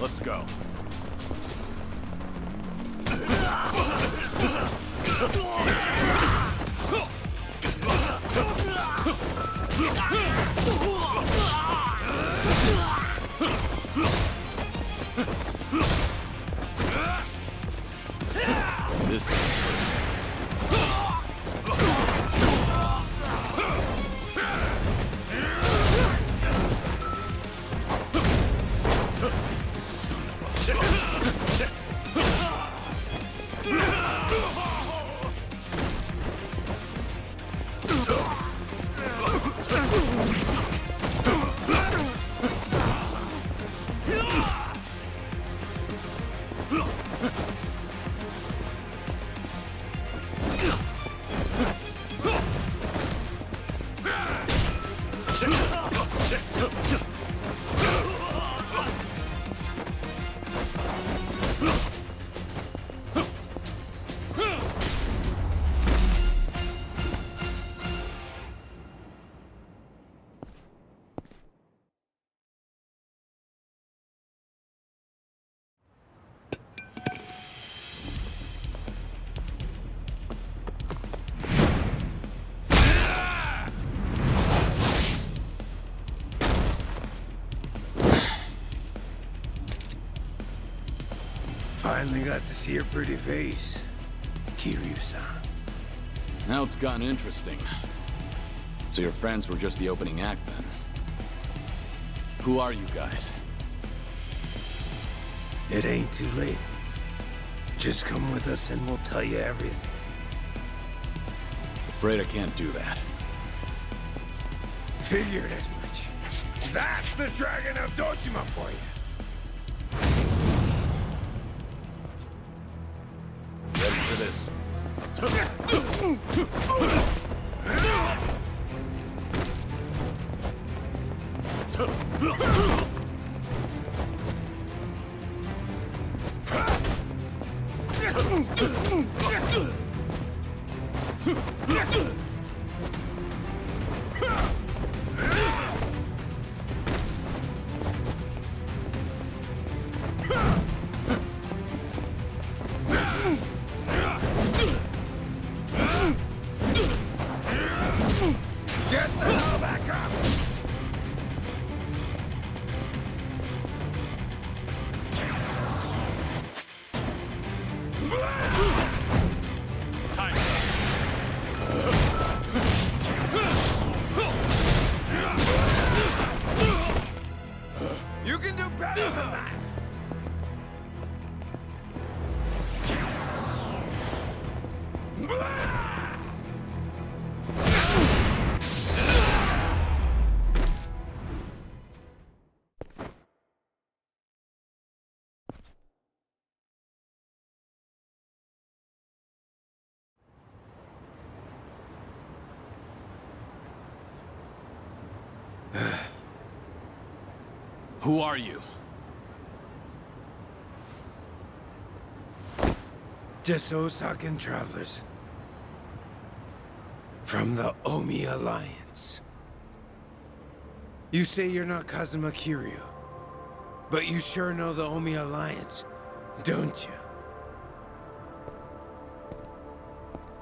Let's go. This Finally got to see your pretty face, Kiryu-san. Now it's gotten interesting. So your friends were just the opening act then? Who are you guys? It ain't too late. Just come with us and we'll tell you everything. Afraid I can't do that. Figured as much. That's the Dragon of Dojima for you. Ready for this? Get the hell back up! Time. You can do better than that! Who are you? Just Osakan travelers. From the Omi Alliance. You say you're not Kazuma Kiryu, but you sure know the Omi Alliance, don't you?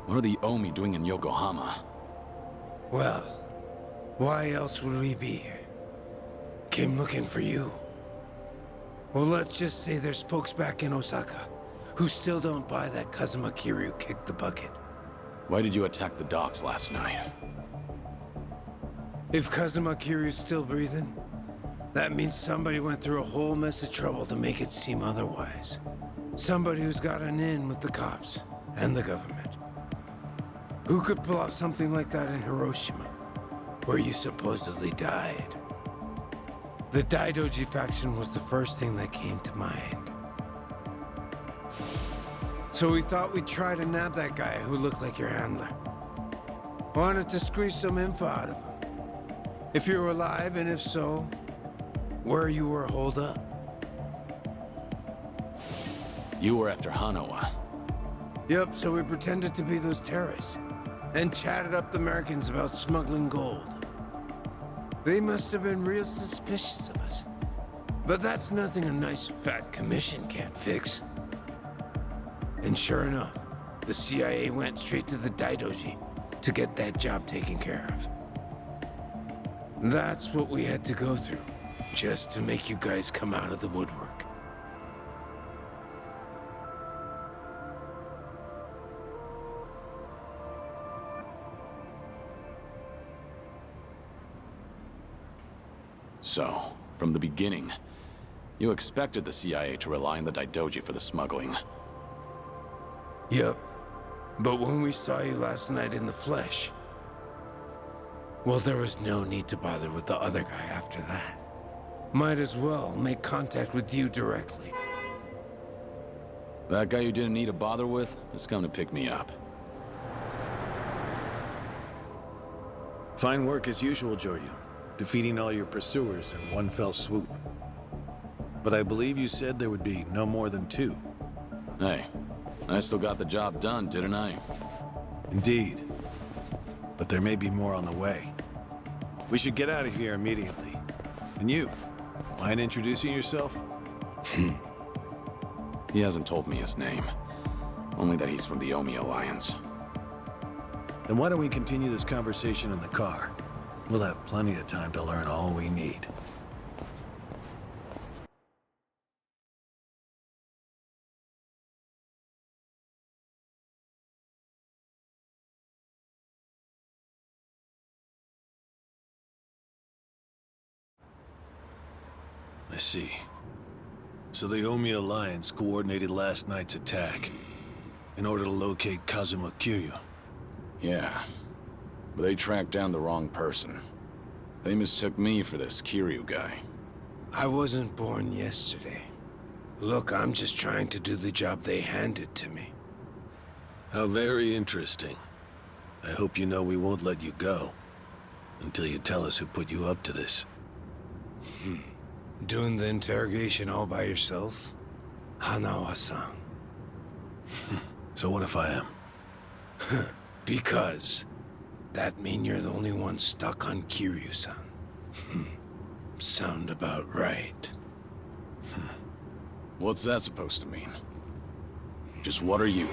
What are the Omi doing in Yokohama? Well, why else would we be here? Came looking for you. Well, let's just say there's folks back in Osaka who still don't buy that Kazuma Kiryu kicked the bucket. Why did you attack the docks last night? If Kazuma Kiryu's still breathing, that means somebody went through a whole mess of trouble to make it seem otherwise. Somebody who's got an in with the cops and the government. Who could pull off something like that in Hiroshima, where you supposedly died? The Daidoji faction was the first thing that came to mind. So we thought we'd try to nab that guy who looked like your handler. Wanted to squeeze some info out of him. If you're alive, and if so, where you were holed up. You were after Hanawa. Yep, so we pretended to be those terrorists, and chatted up the Americans about smuggling gold. They must have been real suspicious of us. But that's nothing a nice fat commission can't fix. And sure enough, the CIA went straight to the LaDG to get that job taken care of. That's what we had to go through, just to make you guys come out of the woodwork. So, from the beginning, you expected the CIA to rely on the LaDG for the smuggling. Yep. But when we saw you last night in the flesh, well, there was no need to bother with the other guy after that. Might as well make contact with you directly. That guy you didn't need to bother with has come to pick me up. Fine work as usual, Joryu. Defeating all your pursuers in one fell swoop. But I believe you said there would be no more than 2. Hey, I still got the job done, didn't I? Indeed. But there may be more on the way. We should get out of here immediately. And you, mind introducing yourself? He hasn't told me his name. Only that he's from the Omi Alliance. Then why don't we continue this conversation in the car? We'll have plenty of time to learn all we need. I see. So the Omi Alliance coordinated last night's attack in order to locate Kazuma Kiryu. Yeah. But they tracked down the wrong person. They mistook me for this Kiryu guy. I wasn't born yesterday. Look, I'm just trying to do the job they handed to me. How very interesting. I hope you know we won't let you go until you tell us who put you up to this. Doing the interrogation all by yourself? Hanawa-san. So what if I am? Because that mean you're the only one stuck on Kiryu-san. Sound about right. What's that supposed to mean? Just what are you?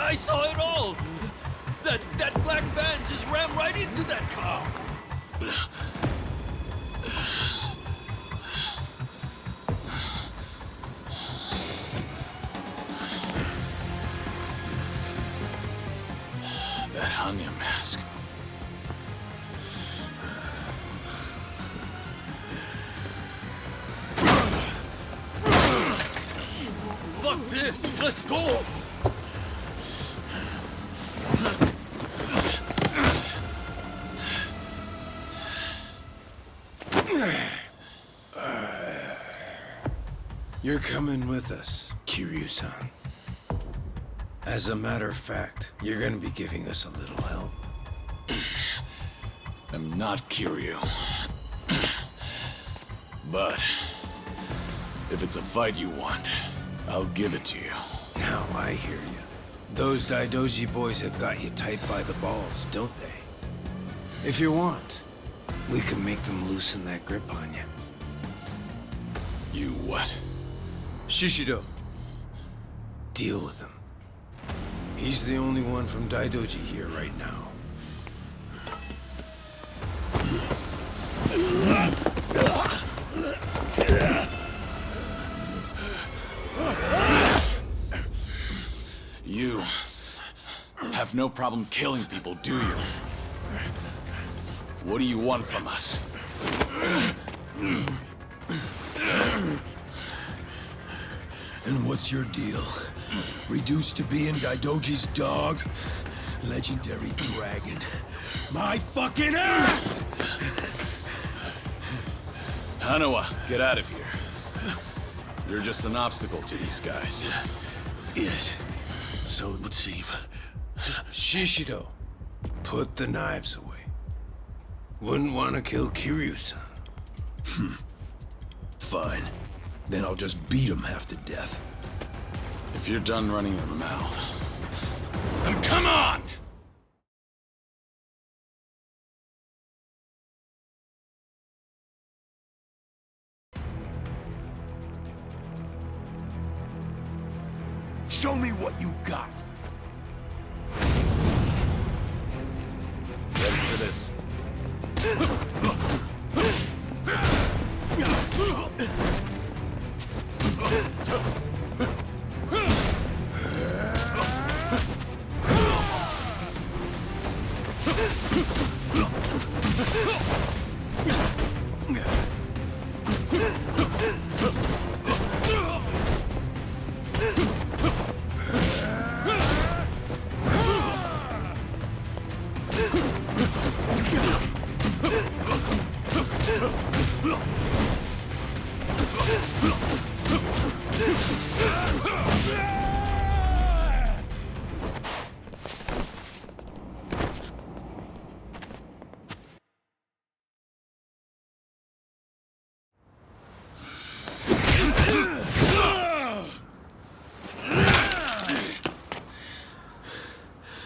I saw it all! That black van just ran right into that car! That Hanya mask. Fuck this! Let's go! You're coming with us, Kiryu-san. As a matter of fact, you're gonna be giving us a little help. I'm not Kiryu. But if it's a fight you want, I'll give it to you. Now I hear you. Those Daidoji boys have got you tight by the balls, don't they? If you want, we can make them loosen that grip on you. You what? Shishido. Deal with him. He's the only one from Daidoji here right now. You have no problem killing people, do you? What do you want from us? And what's your deal? Reduced to being Daidoji's dog? Legendary dragon. My fucking ass! Hanawa, get out of here. You're just an obstacle to these guys. Yes, so it would seem. Shishido, put the knives away. Wouldn't want to kill Kiryu-san. Fine. Then I'll just beat him half to death. If you're done running your mouth, then come on! Show me what you got. Ready for this?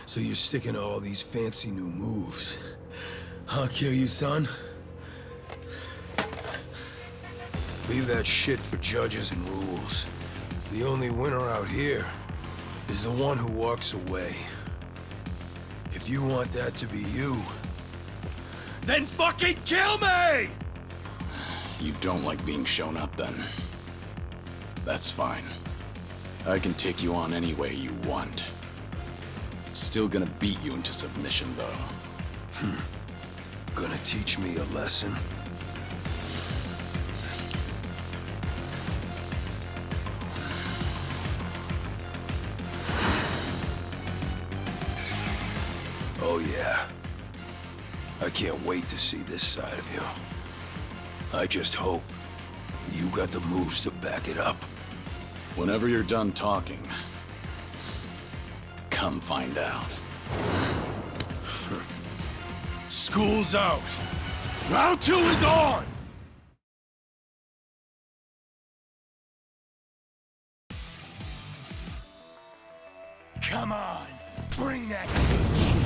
So you're sticking to all these fancy new moves. I'll kill you, son. Leave that shit for judges and rules. The only winner out here is the one who walks away. If you want that to be you, then fucking kill me! You don't like being shown up, then. That's fine. I can take you on any way you want. Still gonna beat you into submission, though. Gonna teach me a lesson? Oh yeah. I can't wait to see this side of you. I just hope you got the moves to back it up. Whenever you're done talking, come find out. School's out. Round 2 is on! Come on, bring that good shit.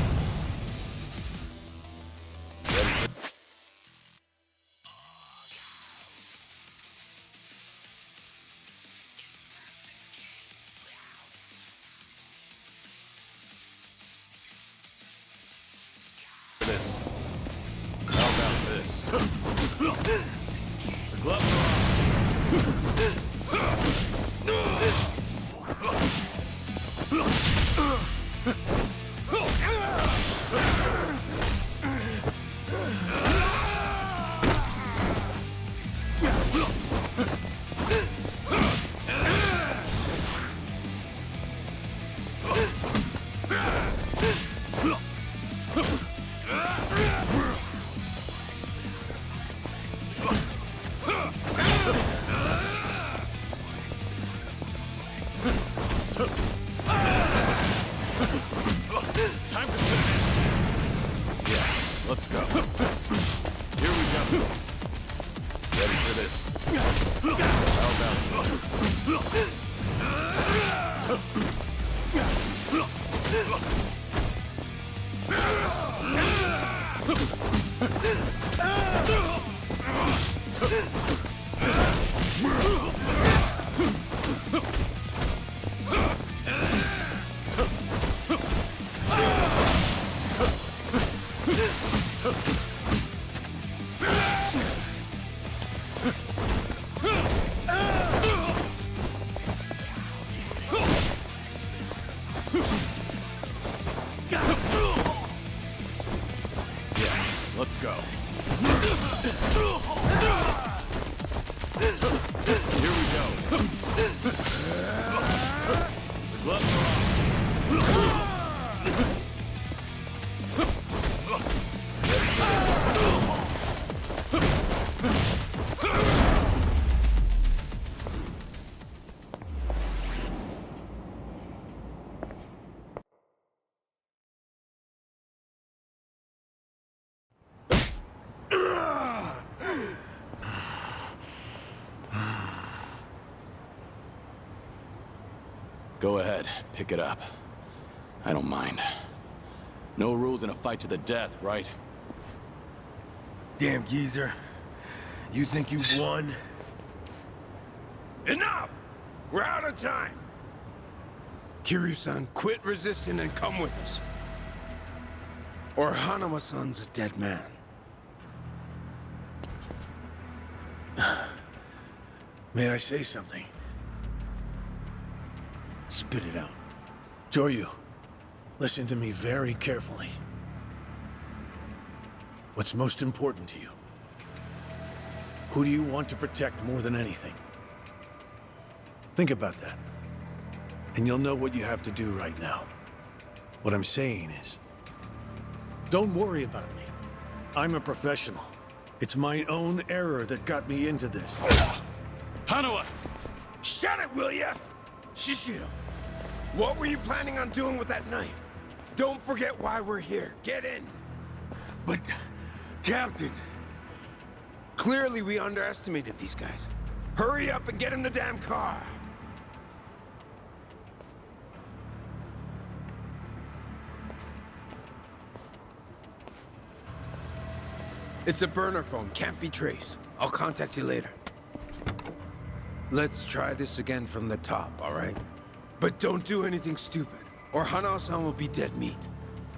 This. How about this? The gloves are on. Go ahead, pick it up. I don't mind. No rules in a fight to the death, right? Damn geezer. You think you've won? Enough! We're out of time! Kiryu-san, quit resisting and come with us. Or Hanuma-san's a dead man. May I say something? Spit it out. Joryu, listen to me very carefully. What's most important to you? Who do you want to protect more than anything? Think about that. And you'll know what you have to do right now. What I'm saying is, don't worry about me. I'm a professional. It's my own error that got me into this. Hanuma! Shut it, will ya? Shishiro, what were you planning on doing with that knife? Don't forget why we're here. Get in. But, Captain, clearly we underestimated these guys. Hurry up and get in the damn car. It's a burner phone, can't be traced. I'll contact you later. Let's try this again from the top, all right? But don't do anything stupid, or Hanao-san will be dead meat.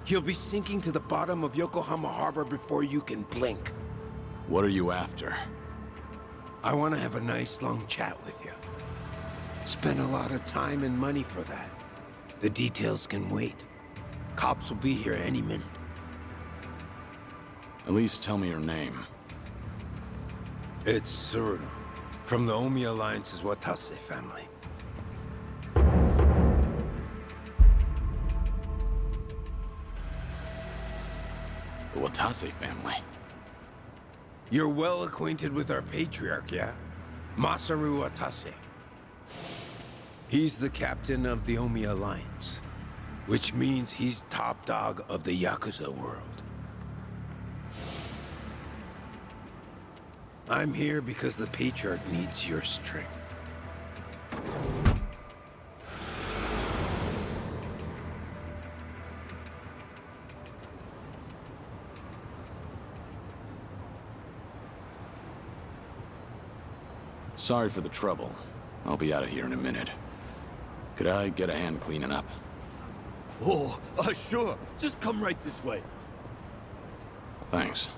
He'll be sinking to the bottom of Yokohama Harbor before you can blink. What are you after? I want to have a nice long chat with you. Spend a lot of time and money for that. The details can wait. Cops will be here any minute. At least tell me your name. It's Tsuruno, from the Omi Alliance's Watase family. The Watase family. You're well acquainted with our patriarch, yeah? Masaru Watase. He's the captain of the Omi Alliance, which means he's top dog of the Yakuza world. I'm here because the patriarch needs your strength. Sorry for the trouble. I'll be out of here in a minute. Could I get a hand cleaning up? Oh, sure. Just come right this way. Thanks.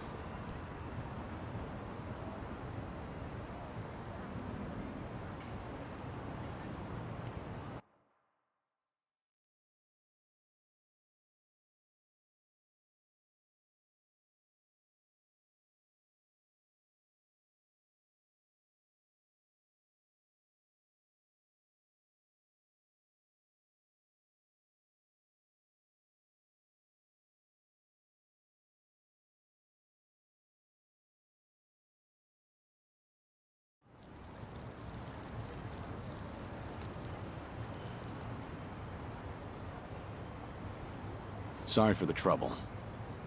Sorry for the trouble.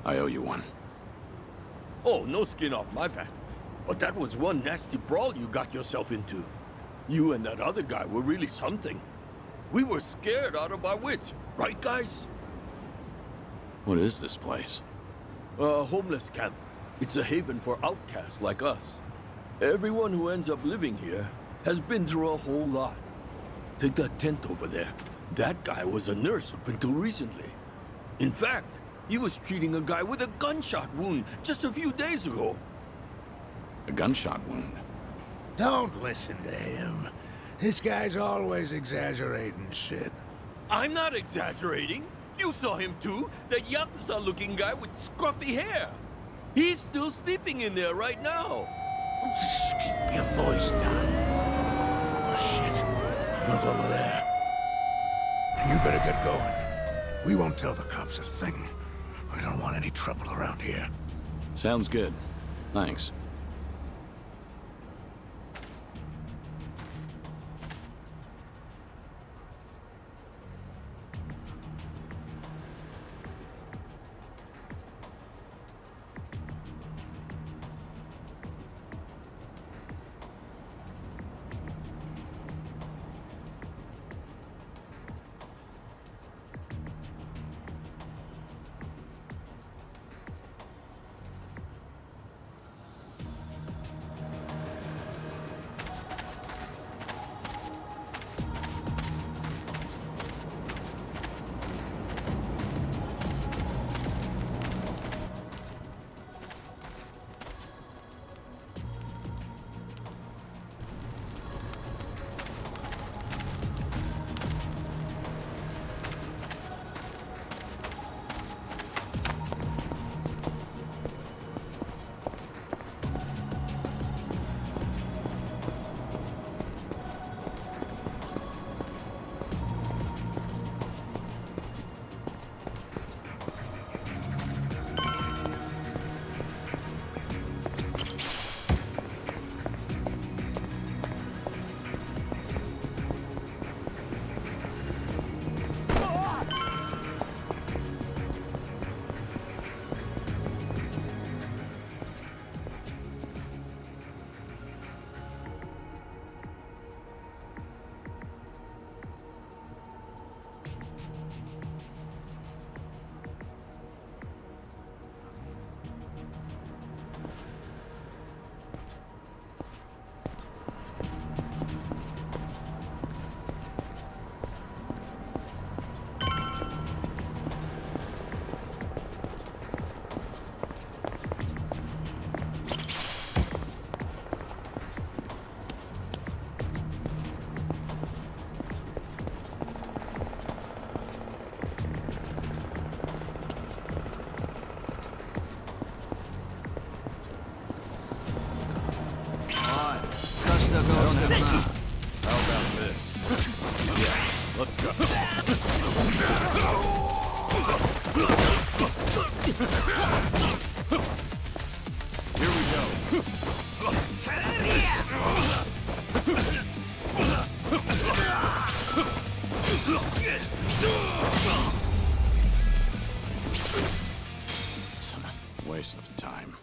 I owe you one. Oh, no skin off my back. But that was one nasty brawl you got yourself into. You and that other guy were really something. We were scared out of our wits, right, guys? What is this place? A homeless camp. It's a haven for outcasts like us. Everyone who ends up living here has been through a whole lot. Take that tent over there. That guy was a nurse up until recently. In fact, he was treating a guy with a gunshot wound just a few days ago. A gunshot wound? Don't listen to him. This guy's always exaggerating shit. I'm not exaggerating. You saw him too, that Yakuza-looking guy with scruffy hair. He's still sleeping in there right now. Just keep your voice down. Oh, shit. Look over there. You better get going. We won't tell the cops a thing. We don't want any trouble around here. Sounds good. Thanks. Let's go. Here we go. Waste of time.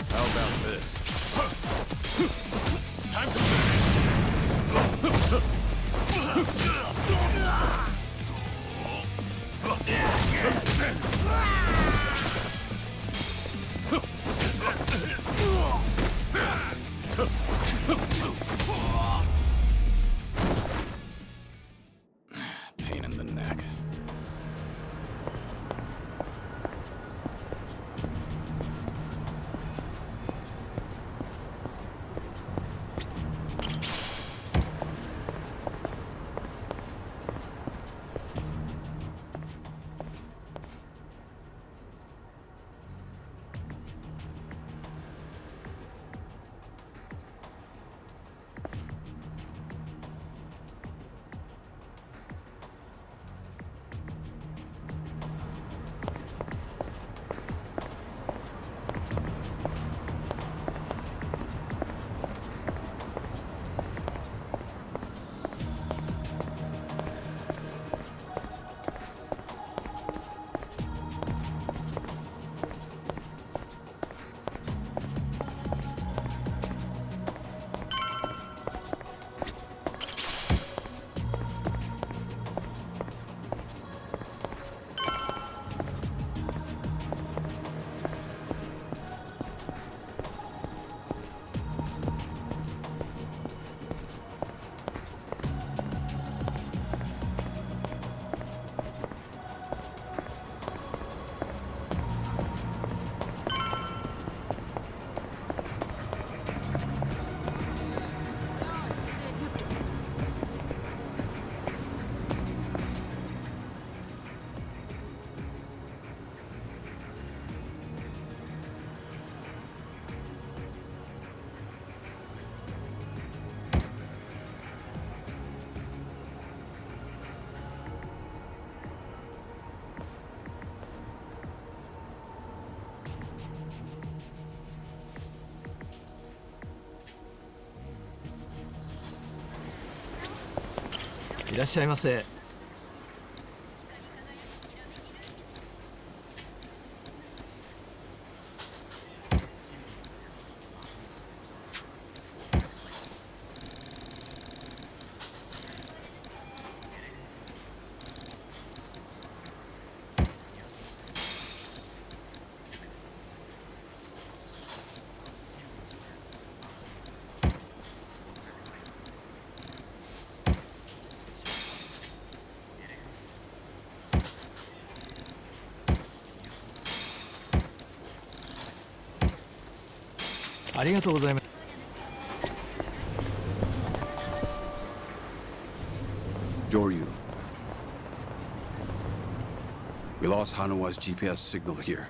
How about this? Time to pain in the neck.「いらっしゃいませ」ありがとうございます。Joryu. We lost Hanawa's GPS signal here.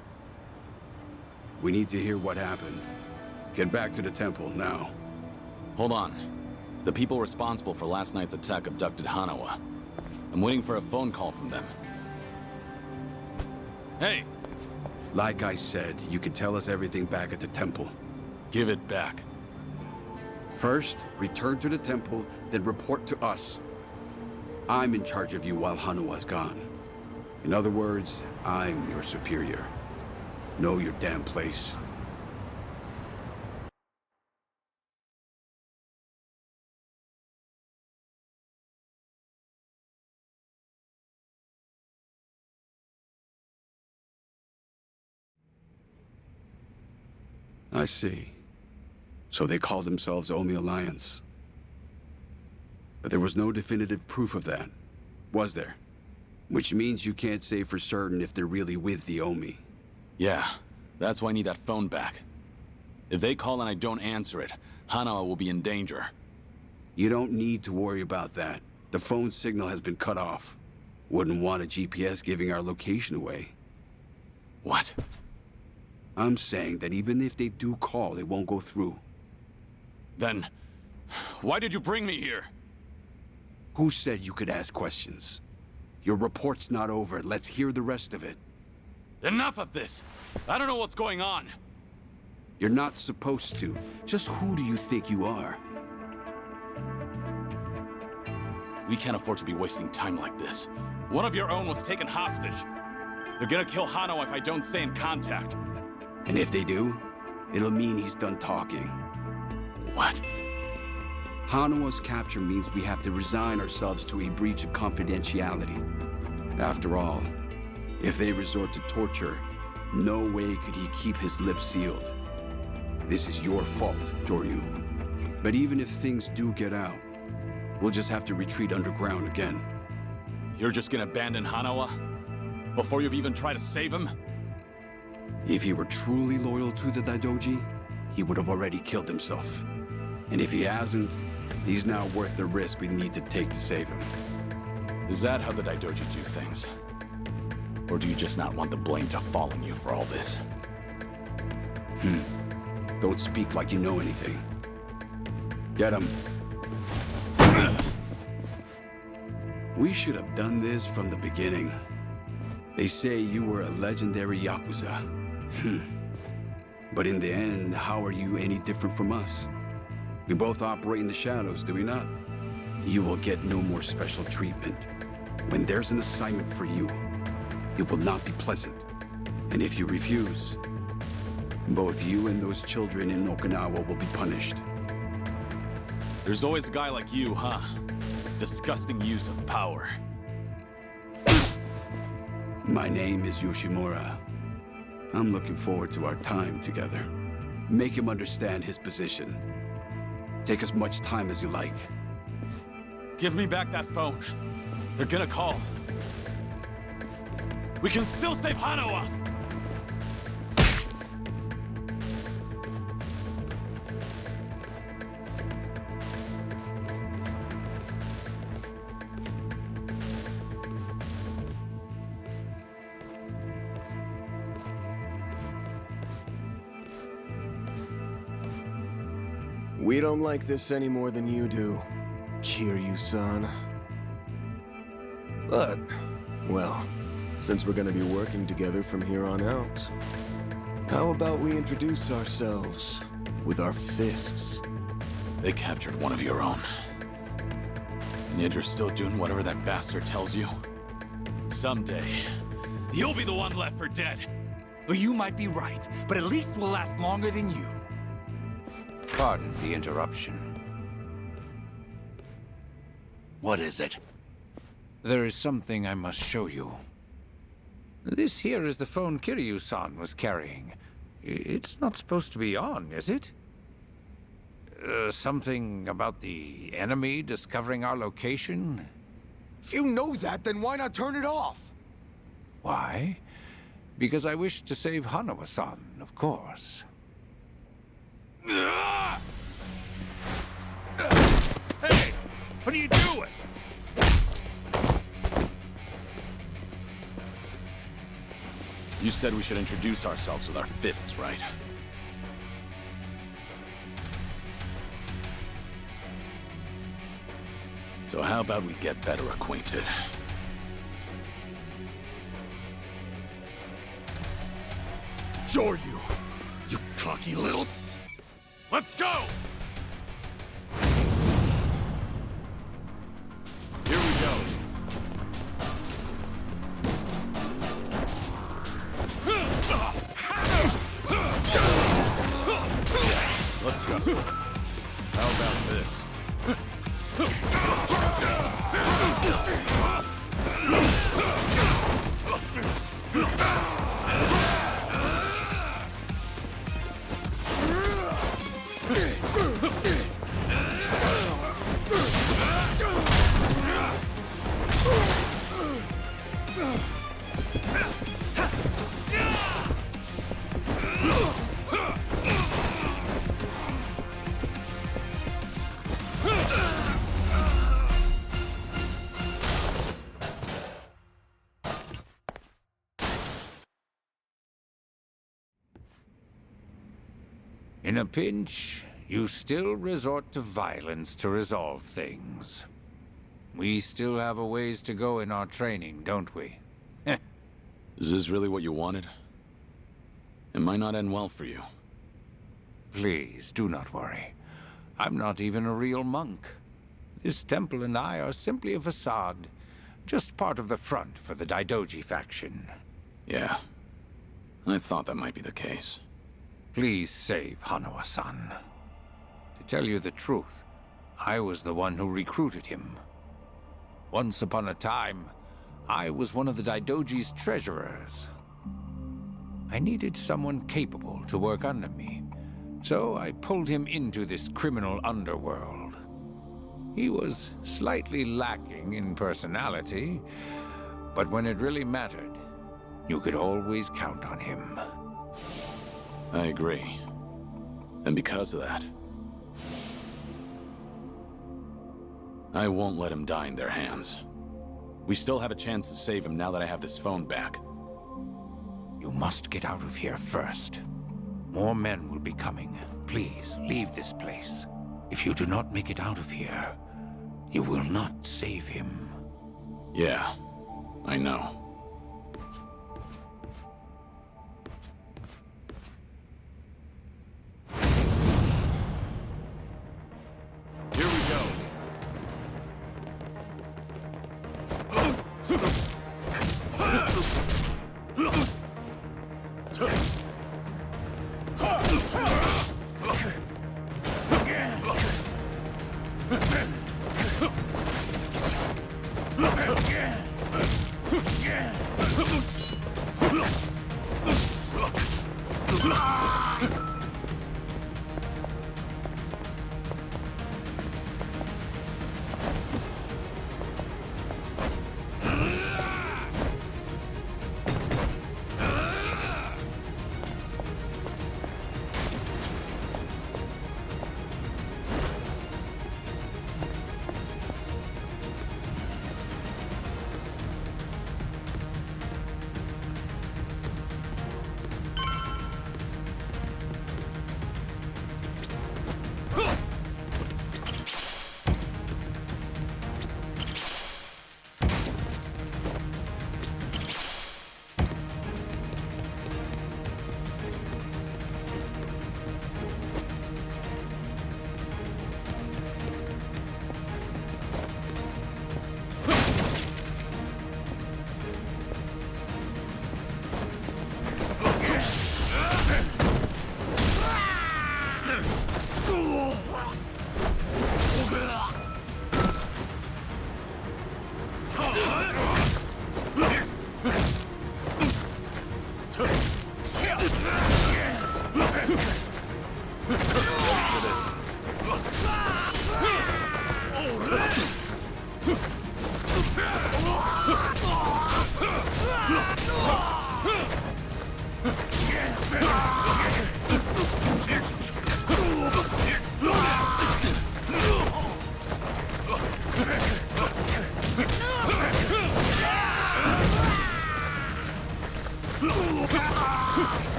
We need to hear what happened. Get back to the temple now. Hold on. The people responsible for last night's attack abducted Hanawa. I'm waiting for a phone call from them. Hey! Like I said, you can tell us everything back at the temple. Give it back. First, return to the temple, then report to us. I'm in charge of you while Hanawa's gone. In other words, I'm your superior. Know your damn place. I see. So they call themselves Omi Alliance. But there was no definitive proof of that, was there? Which means you can't say for certain if they're really with the Omi. Yeah, That's why I need that phone back. If they call and I don't answer it, Hanawa will be in danger. You don't need to worry about that. The phone signal has been cut off. Wouldn't want a GPS giving our location away. What? I'm saying that even if they do call, it won't go through. Then, why did you bring me here? Who said you could ask questions? Your report's not over. Let's hear the rest of it. Enough of this! I don't know what's going on! You're not supposed to. Just who do you think you are? We can't afford to be wasting time like this. One of your own was taken hostage. They're gonna kill Hano if I don't stay in contact. And if they do, it'll mean he's done talking. What? Hanawa's capture means we have to resign ourselves to a breach of confidentiality. After all, if they resort to torture, no way could he keep his lips sealed. This is your fault, Joryu. But even if things do get out, we'll just have to retreat underground again. You're just gonna abandon Hanawa? Before you've even tried to save him? If he were truly loyal to the LaDG, he would have already killed himself. And if he hasn't, he's now worth the risk we need to take to save him. Is that how the LaDG do things? Or do you just not want the blame to fall on you for all this? Don't speak like you know anything. Get him. We should have done this from the beginning. They say you were a legendary Yakuza. But in the end, how are you any different from us? We both operate in the shadows, do we not? You will get no more special treatment. When there's an assignment for you, it will not be pleasant. And if you refuse, both you and those children in Okinawa will be punished. There's always a guy like you, huh? Disgusting use of power. My name is Yoshimura. I'm looking forward to our time together. Make him understand his position. Take as much time as you like. Give me back that phone. They're gonna call. We can still save Hanawa! We don't like this any more than you do, Kiryu-san. But, well, since we're gonna be working together from here on out, how about we introduce ourselves with our fists? They captured one of your own. And yet you're still doing whatever that bastard tells you? Someday, you'll be the one left for dead. Well, you might be right, but at least we'll last longer than you. Pardon the interruption. What is it? There is something I must show you. This here is the phone Kiryu-san was carrying. It's not supposed to be on, is it? Something about the enemy discovering our location? If you know that, then why not turn it off? Why? Because I wish to save Hanawa-san, of course. Hey! What are you doing? You said we should introduce ourselves with our fists, right? So how about we get better acquainted? Joryu! You cocky little... Let's go! Here we go. Let's go. How about this? In a pinch, you still resort to violence to resolve things. We still have a ways to go in our training, don't we? Is this really what you wanted? It might not end well for you. Please, do not worry. I'm not even a real monk. This temple and I are simply a facade. Just part of the front for the LaDG faction. Yeah. I thought that might be the case. Please save Hanawa-san. To tell you the truth, I was the one who recruited him. Once upon a time, I was one of the LaDG's treasurers. I needed someone capable to work under me, so I pulled him into this criminal underworld. He was slightly lacking in personality, but when it really mattered, you could always count on him. I agree. And because of that, I won't let him die in their hands. We still have a chance to save him now that I have this phone back. You must get out of here first. More men will be coming. Please, leave this place. If you do not make it out of here, you will not save him. Yeah, I know. Here we go.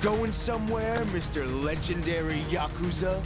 Going somewhere, Mr. Legendary Yakuza?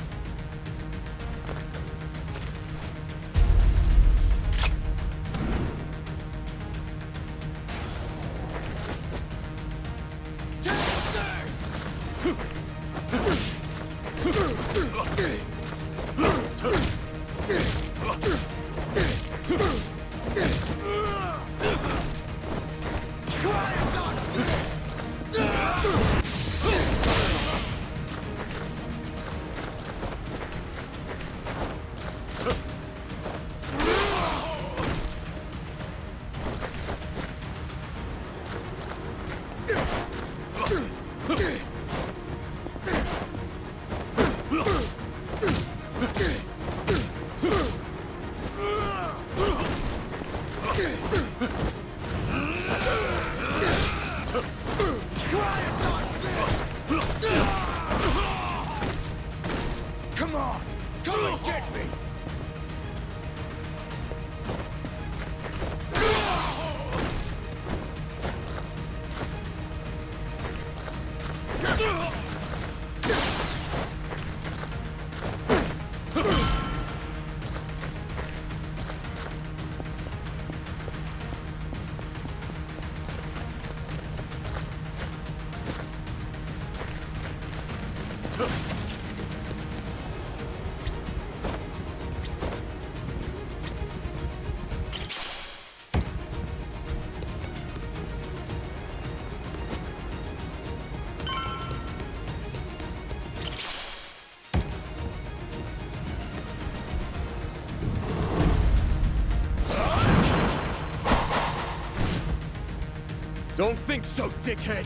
Don't think so, dickhead!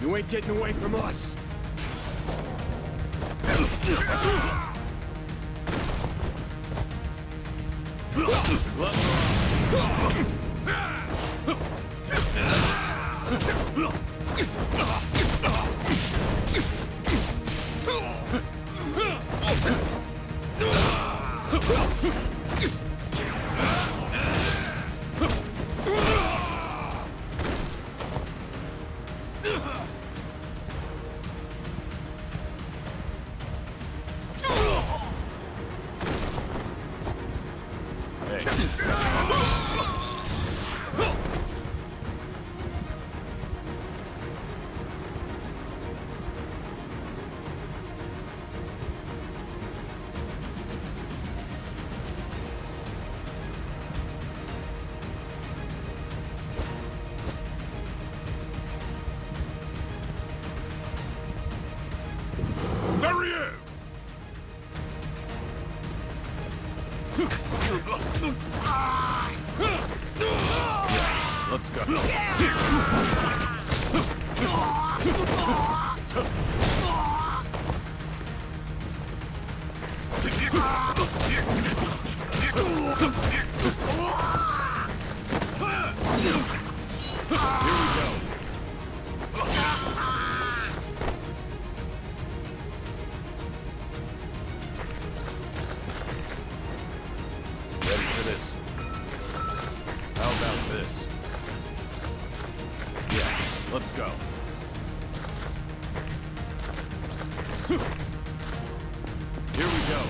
You ain't getting away from us! There he is! Let's go. Ready for this? How about this? Yeah, let's go. Here we go.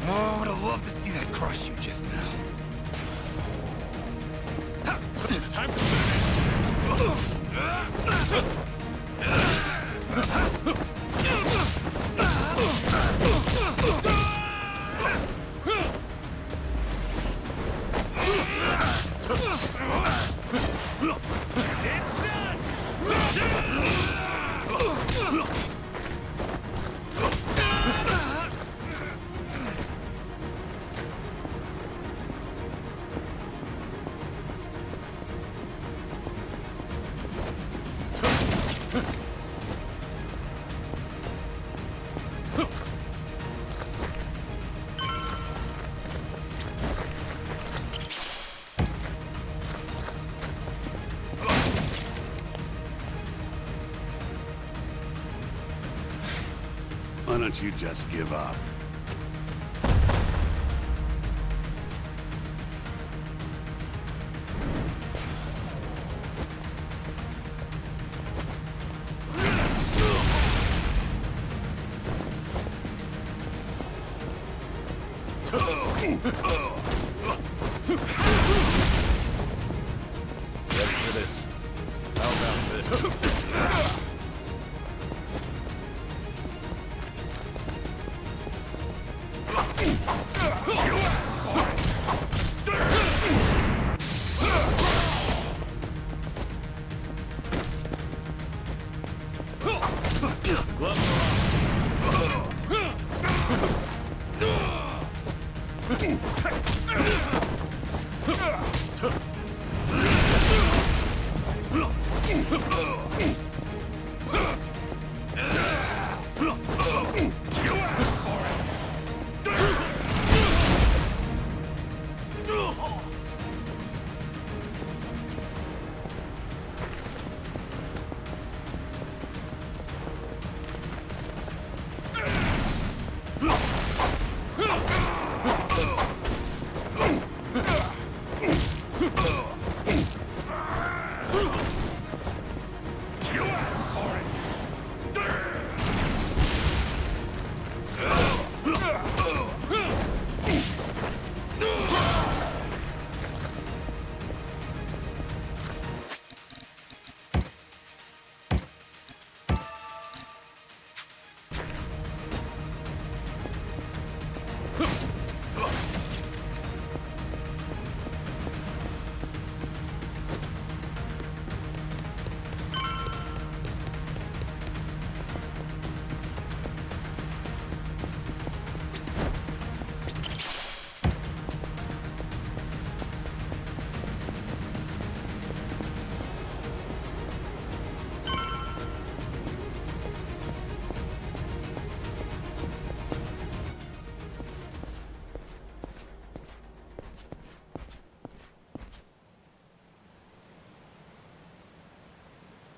Oh, I would have loved to see that crush you just now. Time to finish. Why don't you just give up? Ready for this? How about this?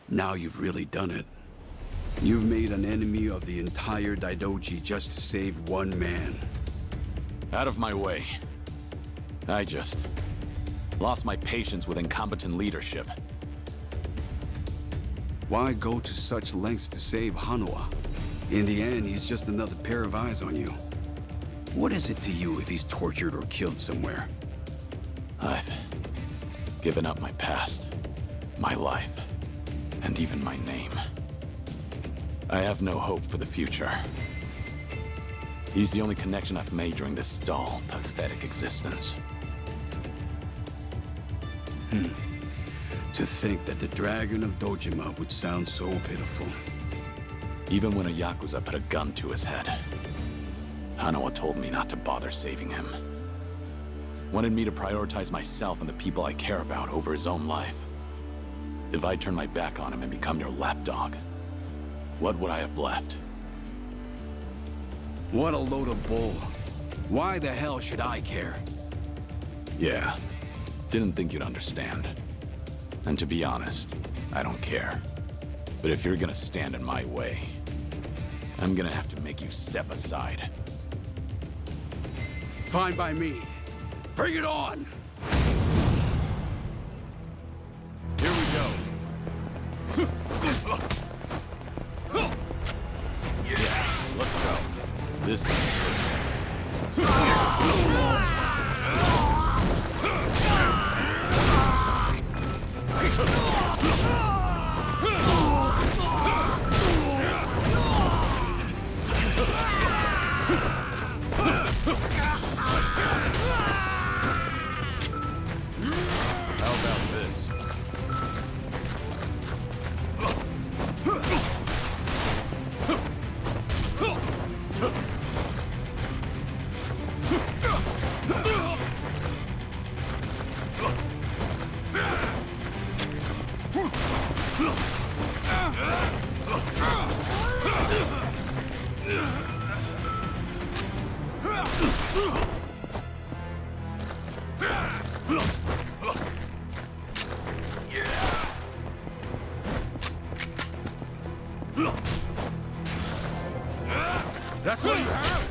Now you've really done it. You've made an enemy of the entire Daidoji just to save one man. Out of my way. I just lost my patience with incompetent leadership. Why go to such lengths to save Hanua? In the end, he's just another pair of eyes on you. What is it to you if he's tortured or killed somewhere? I've given up my past, my life, and even my name. I have no hope for the future. He's the only connection I've made during this dull, pathetic existence. To think that the Dragon of Dojima would sound so pitiful. Even when a Yakuza put a gun to his head, Hanua told me not to bother saving him. Wanted me to prioritize myself and the people I care about over his own life. If I turn my back on him and become your lapdog, what would I have left? What a load of bull. Why the hell should I care? Yeah, didn't think you'd understand. And to be honest, I don't care. But if you're gonna stand in my way, I'm gonna have to make you step aside. Fine by me. Bring it on! Here we go. Let's go. This is How about this? That's what you have?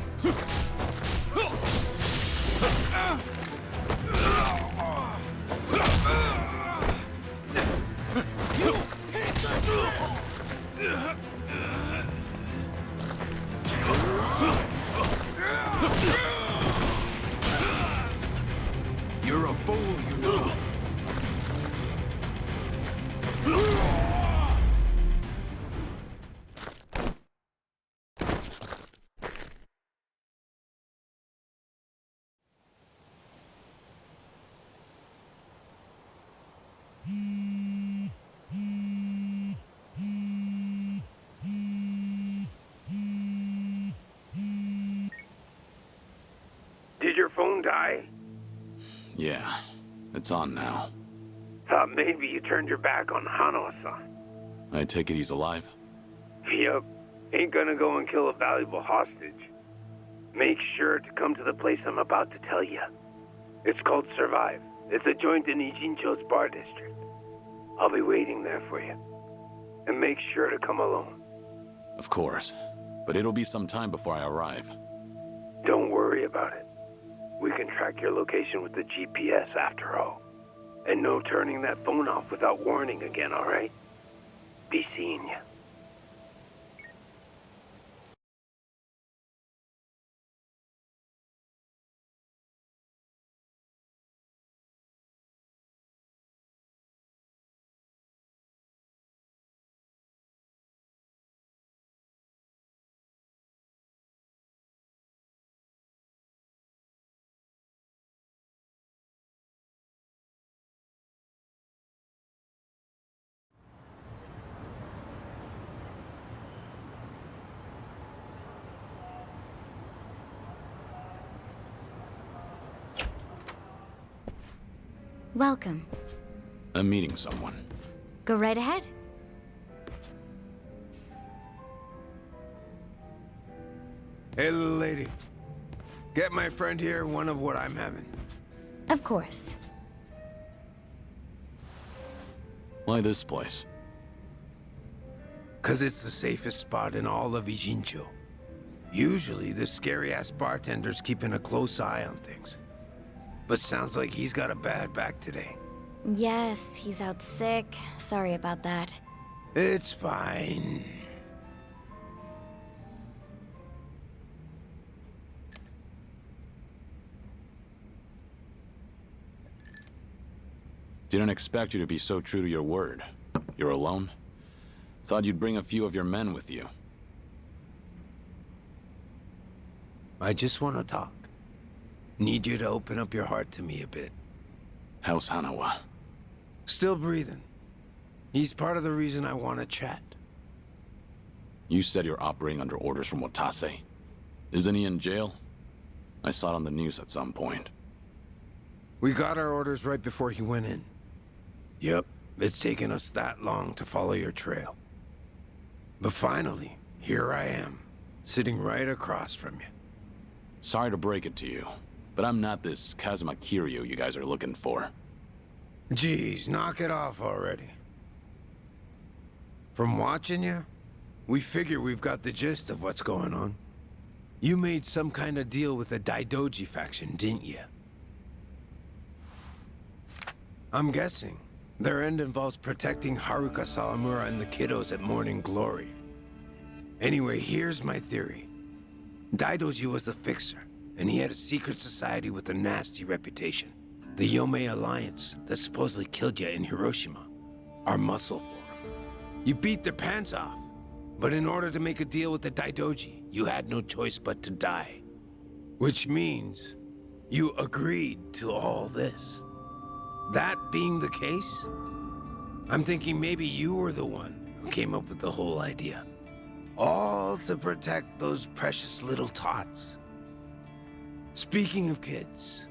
You're a fool, you know. Did your phone die? Yeah, it's on now. Thought maybe you turned your back on Hanua-san. I take it he's alive? Yup. Ain't gonna go and kill a valuable hostage. Make sure to come to the place I'm about to tell you. It's called Survive. It's a joint in Ijincho's bar district. I'll be waiting there for you. And make sure to come alone. Of course. But it'll be some time before I arrive. Don't worry about it. We can track your location with the GPS after all. And no turning that phone off without warning again, alright? Be seeing you. Welcome. I'm meeting someone. Go right ahead. Hey, little lady. Get my friend here one of what I'm having. Of course. Why this place? 'Cause it's the safest spot in all of Ijincho. Usually, the scary-ass bartender's keeping a close eye on things. But sounds like he's got a bad back today. Yes, he's out sick. Sorry about that. It's fine. Didn't expect you to be so true to your word. You're alone? Thought you'd bring a few of your men with you. I just want to talk. Need you to open up your heart to me a bit. How's Hanawa? Still breathing. He's part of the reason I want to chat. You said you're operating under orders from Watase. Isn't he in jail? I saw it on the news at some point. We got our orders right before he went in. Yep, it's taken us that long to follow your trail. But finally, here I am, sitting right across from you. Sorry to break it to you, but I'm not this Kazuma Kiryu you guys are looking for. Geez, knock it off already. From watching you, we figure we've got the gist of what's going on. You made some kind of deal with the Daidoji faction, didn't you? I'm guessing their end involves protecting Haruka Sawamura and the kiddos at Morning Glory. Anyway, here's my theory. Daidoji was the fixer, and he had a secret society with a nasty reputation. The Yomei Alliance that supposedly killed you in Hiroshima. Our muscle for him. You beat their pants off, but in order to make a deal with the Daidoji, you had no choice but to die. Which means you agreed to all this. That being the case, I'm thinking maybe you were the one who came up with the whole idea. All to protect those precious little tots. Speaking of kids,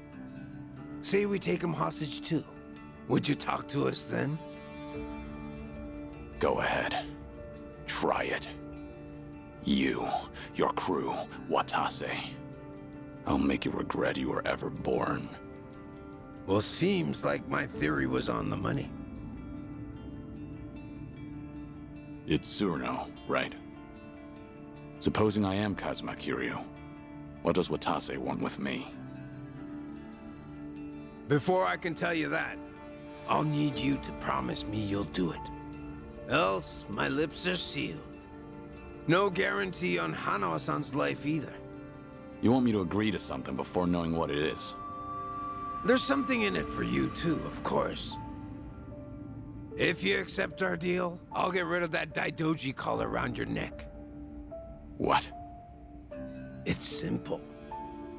say we take them hostage too. Would you talk to us then? Go ahead. Try it. You, your crew, Watase. I'll make you regret you were ever born. Well, seems like my theory was on the money. It's Tsuruno, right? Supposing I am Kazuma Kiryu, what does Watase want with me? Before I can tell you that, I'll need you to promise me you'll do it. Else, my lips are sealed. No guarantee on Hanawa-san's life either. You want me to agree to something before knowing what it is? There's something in it for you too, of course. If you accept our deal, I'll get rid of that Daidoji collar around your neck. What? It's simple.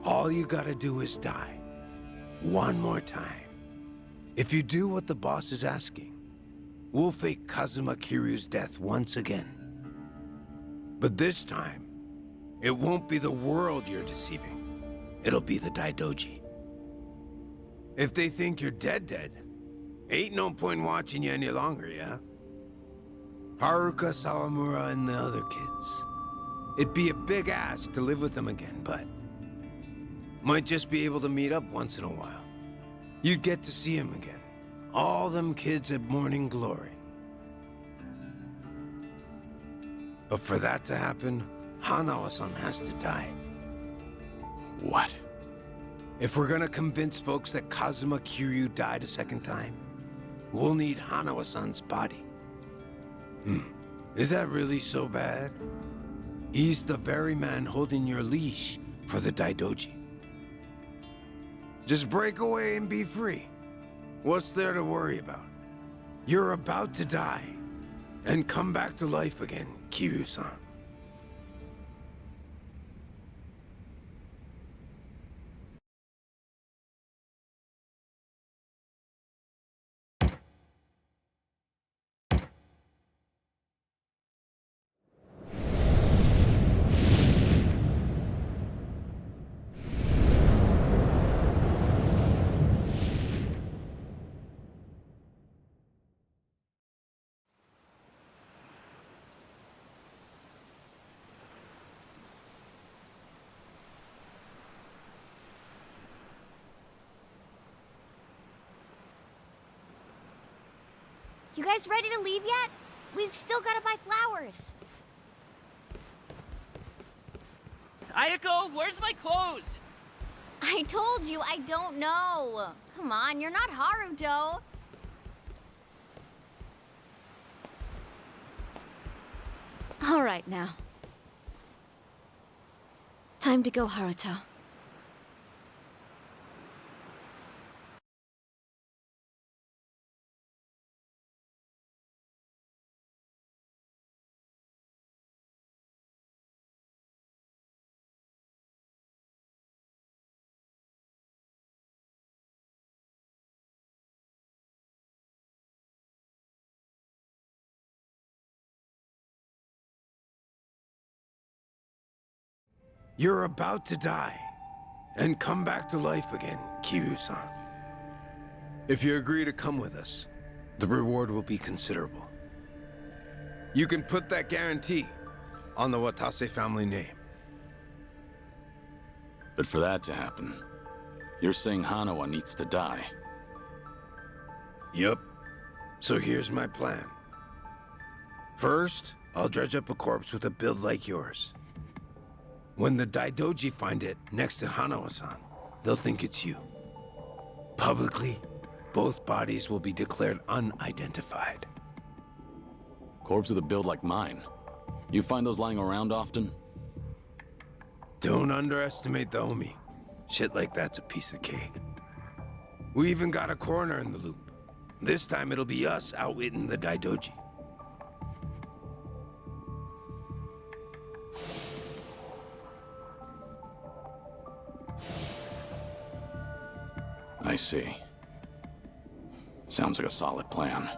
All you gotta do is die. One more time. If you do what the boss is asking, we'll fake Kazuma Kiryu's death once again. But this time, it won't be the world you're deceiving. It'll be the Daidoji. If they think you're dead, ain't no point watching you any longer, yeah? Haruka, Sawamura, and the other kids. It'd be a big ask to live with them again, but might just be able to meet up once in a while. You'd get to see him again. All them kids at Morning Glory. But for that to happen, Hanawa-san has to die. What? If we're gonna convince folks that Kazuma Kiryu died a second time, we'll need Hanawa-san's body. Is that really so bad? He's the very man holding your leash for the Daidoji. Just break away and be free. What's there to worry about? You're about to die and come back to life again, Kiryu-san. You guys ready to leave yet? We've still gotta buy flowers. Ayako, where's my clothes? I told you I don't know. Come on, you're not Haruto. All right now. Time to go, Haruto. You're about to die and come back to life again, Kiryu-san. If you agree to come with us, the reward will be considerable. You can put that guarantee on the Watase family name. But for that to happen, you're saying Hanawa needs to die. Yup. So here's my plan. First, I'll dredge up a corpse with a build like yours. When the Daidoji find it next to Hanawa-san, they'll think it's you. Publicly, both bodies will be declared unidentified. Corpse with a build like mine. You find those lying around often? Don't underestimate the Omi. Shit like that's a piece of cake. We even got a coroner in the loop. This time it'll be us outwitting the Daidoji. I see. Sounds like a solid plan.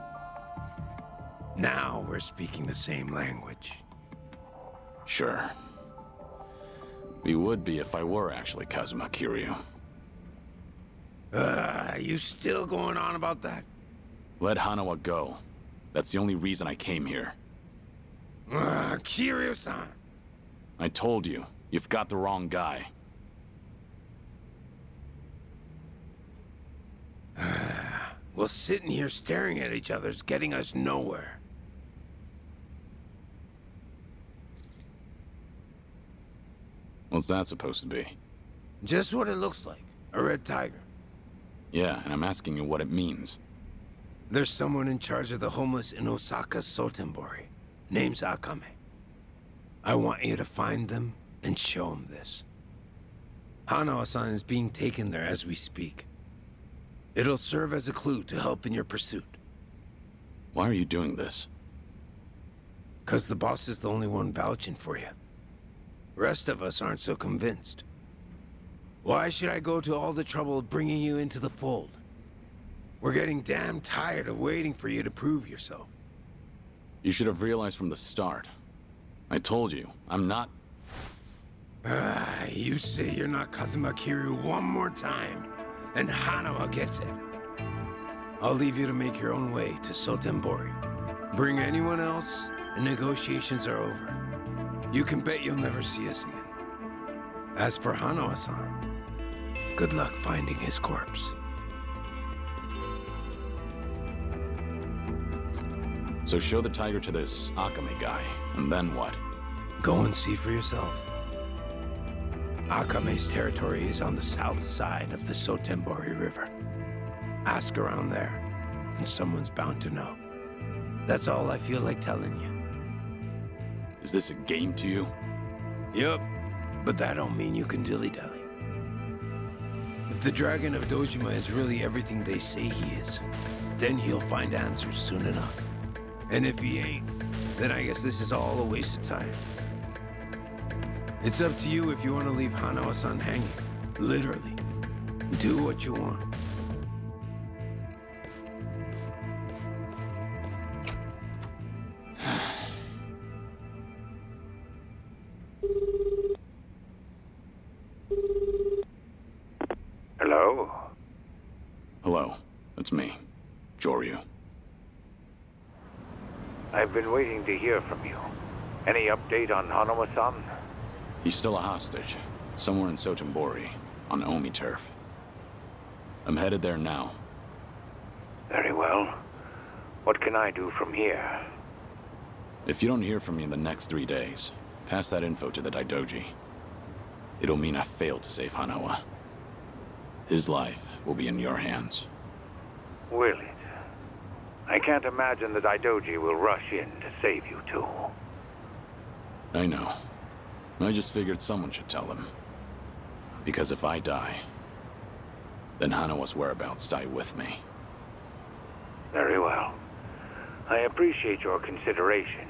Now we're speaking the same language. Sure. We would be if I were actually Kazuma Kiryu. You still going on about that? Let Hanawa go. That's the only reason I came here. Kiryu-san! I told you, you've got the wrong guy. Well, sitting here staring at each other's getting us nowhere. What's that supposed to be? Just what it looks like. A red tiger. Yeah, and I'm asking you what it means. There's someone in charge of the homeless in Osaka Sotenbori. Name's Akame. I want you to find them and show them this. Hanawa-san is being taken there as we speak. It'll serve as a clue to help in your pursuit. Why are you doing this? 'Cause the boss is the only one vouching for you. Rest of us aren't so convinced. Why should I go to all the trouble of bringing you into the fold? We're getting damn tired of waiting for you to prove yourself. You should have realized from the start. I told you, I'm not... You say you're not Kazuma Kiryu one more time, and Hanawa gets it. I'll leave you to make your own way to Sotenbori. Bring anyone else, and negotiations are over. You can bet you'll never see us again. As for Hanawa-san, good luck finding his corpse. So show the tiger to this Akame guy, and then what? Go and see for yourself. Akame's territory is on the south side of the Sotenbori River. Ask around there, and someone's bound to know. That's all I feel like telling you. Is this a game to you? Yup, but that don't mean you can dilly-dally. If the Dragon of Dojima is really everything they say he is, then he'll find answers soon enough. And if he ain't, then I guess this is all a waste of time. It's up to you if you want to leave Hanawa-san hanging. Literally. Do what you want. Hello? Hello, it's me, Joryu. I've been waiting to hear from you. Any update on Hanawa-san? He's still a hostage, somewhere in Sotenbori, on Omi turf. I'm headed there now. Very well. What can I do from here? If you don't hear from me in the next 3 days, pass that info to the LaDG. It'll mean I failed to save Hanawa. His life will be in your hands. Will it? I can't imagine the LaDG will rush in to save you two. I know. I just figured someone should tell them. Because if I die, then Hanawa's whereabouts die with me. Very well. I appreciate your consideration.